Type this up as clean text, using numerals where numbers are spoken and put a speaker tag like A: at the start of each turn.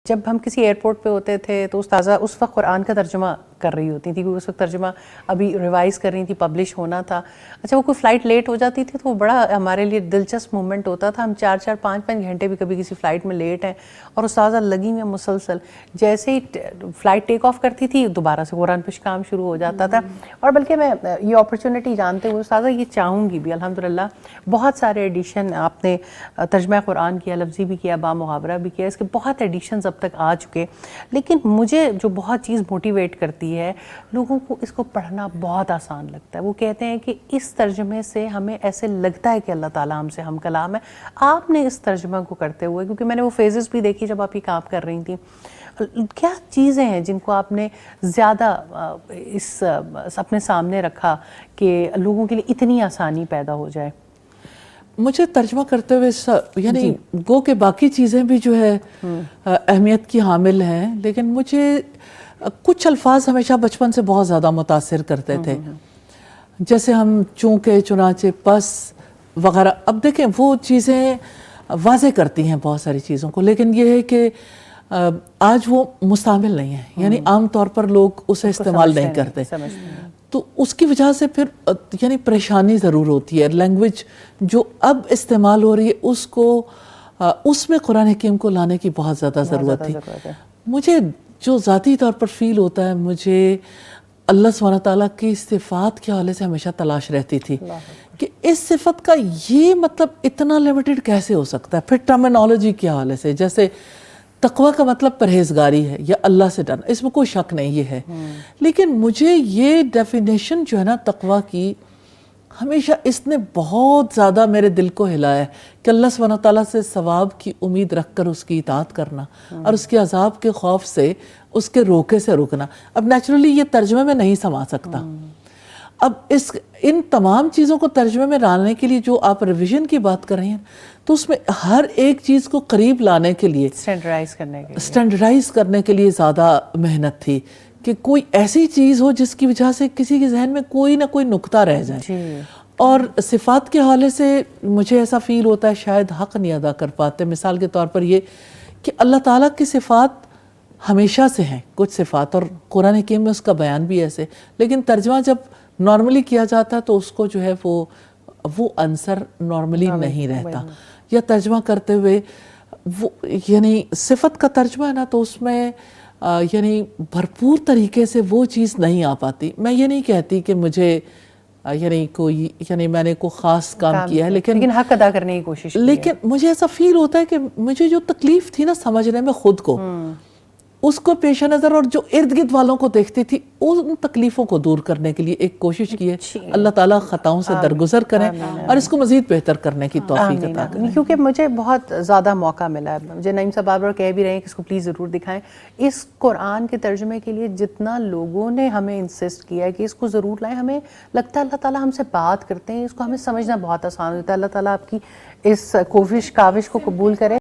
A: جب ہم کسی ایئرپورٹ پہ ہوتے تھے تو استاذہ اس وقت قرآن کا ترجمہ کر رہی ہوتی تھی، کیونکہ اس وقت ترجمہ ابھی ریوائز کر رہی تھی، پبلش ہونا تھا. اچھا وہ کوئی فلائٹ لیٹ ہو جاتی تھی تو وہ بڑا ہمارے لیے دلچسپ مومنٹ ہوتا تھا. ہم 4-5 گھنٹے بھی کبھی کسی فلائٹ میں لیٹ ہیں اور استاذہ لگی ہوئی مسلسل. جیسے ہی فلائٹ ٹیک آف کرتی تھی دوبارہ سے قرآن پہ کام شروع ہو جاتا تھا. اور بلکہ میں یہ اپرچونٹی جانتے ہوئے استاذہ یہ چاہوں گی بھی، الحمدللہ بہت سارے ایڈیشن آپ نے ترجمہ قرآن کیا، لفظی بھی کیا، با محاورہ بھی کیا، اس کے بہت ایڈیشنز اب تک آ چکے. لیکن مجھے جو بہت چیز موٹیویٹ کرتی ہے، لوگوں کو اس کو پڑھنا بہت آسان لگتا ہے. وہ کہتے ہیں کہ اس ترجمے سے ہمیں ایسے لگتا ہے کہ اللہ تعالیٰ ہم سے ہم کلام ہے. آپ نے اس ترجمہ کو کرتے ہوئے، کیونکہ میں نے وہ فیزز بھی دیکھی جب آپ یہ کام کر رہی تھیں، کیا چیزیں ہیں جن کو آپ نے زیادہ اس اپنے سامنے رکھا کہ لوگوں کے لیے اتنی آسانی پیدا ہو جائے؟
B: مجھے ترجمہ کرتے ہوئے یعنی گو کہ باقی چیزیں بھی جو ہے اہمیت کی حامل ہیں، لیکن مجھے کچھ الفاظ ہمیشہ بچپن سے بہت زیادہ متاثر کرتے تھے. جیسے ہم چونکہ، چنانچہ، پس وغیرہ. اب دیکھیں وہ چیزیں واضح کرتی ہیں بہت ساری چیزوں کو، لیکن یہ ہے کہ آج وہ مستعمل نہیں ہے، یعنی عام طور پر لوگ اسے استعمال نہیں کرتے. تو اس کی وجہ سے پھر یعنی پریشانی ضرور ہوتی ہے. لینگویج جو اب استعمال ہو رہی ہے اس کو اس میں قرآن حکیم کو لانے کی بہت زیادہ ضرورت تھی. مجھے جو ذاتی طور پر فیل ہوتا ہے، مجھے اللہ سبحانہ تعالیٰ کی صفات کے حوالے سے ہمیشہ تلاش رہتی تھی کہ اس صفت کا یہ مطلب اتنا لیمیٹڈ کیسے ہو سکتا ہے. پھر ٹرمینالوجی کے حوالے سے، جیسے تقویٰ کا مطلب پرہیزگاری ہے یا اللہ سے ڈرنا، اس میں کوئی شک نہیں یہ ہے. لیکن مجھے یہ ڈیفینیشن جو ہے نا تقویٰ کی، ہمیشہ اس نے بہت زیادہ میرے دل کو ہلایا ہے کہ اللہ سبحانہ تعالیٰ سے ثواب کی امید رکھ کر اس کی اطاعت کرنا اور اس کے عذاب کے خوف سے اس کے روکے سے رکنا. اب نیچرلی یہ ترجمے میں نہیں سما سکتا. اب ان تمام چیزوں کو ترجمے میں لانے کے لیے جو آپ ریویژن کی بات کر رہے ہیں، تو اس میں ہر ایک چیز کو قریب لانے کے لیے، سٹینڈرڈائز کرنے کے لیے زیادہ محنت تھی کہ کوئی ایسی چیز ہو جس کی وجہ سے کسی کے ذہن میں کوئی نہ کوئی نقطہ رہ جائے. اور صفات کے حوالے سے مجھے ایسا فیل ہوتا ہے شاید حق نہیں ادا کر پاتے. مثال کے طور پر یہ کہ اللہ تعالیٰ کی صفات ہمیشہ سے ہیں کچھ صفات، اور قرآن حکیم میں اس کا بیان بھی ایسے، لیکن ترجمہ جب نارملی کیا جاتا ہے تو اس کو جو ہے وہ عنصر نارملی نہیں رہتا. یا ترجمہ کرتے ہوئے وہ یعنی صفت کا ترجمہ ہے نا، تو اس میں یعنی بھرپور طریقے سے وہ چیز نہیں آ پاتی. میں یہ نہیں کہتی کہ مجھے یعنی میں نے کوئی خاص کام کیا ہے، لیکن
A: حق ادا کرنے کی کوشش کی ہے.
B: لیکن مجھے ایسا فیل ہوتا ہے کہ مجھے جو تکلیف تھی نا سمجھنے میں خود کو، اس کو پیش نظر اور جو ارد گرد والوں کو دیکھتی تھی، ان تکلیفوں کو دور کرنے کے لیے ایک کوشش کی ہے. اللہ تعالیٰ خطاؤں سے درگزر کریں اور اس کو مزید بہتر کرنے کی توفیق عطا کریں.
A: کیونکہ مجھے بہت زیادہ موقع ملا ہے، مجھے نعیم صاحب بار بار کہہ بھی رہے ہیں کہ اس کو پلیز ضرور دکھائیں. اس قرآن کے ترجمے کے لیے جتنا لوگوں نے ہمیں انسسٹ کیا ہے کہ اس کو ضرور لائیں، ہمیں لگتا ہے اللہ تعالیٰ ہم سے بات کرتے ہیں، اس کو ہمیں سمجھنا بہت آسان ہوتا ہے. اللہ تعالیٰ آپ کی اس کوشش کاوش کو قبول کرے.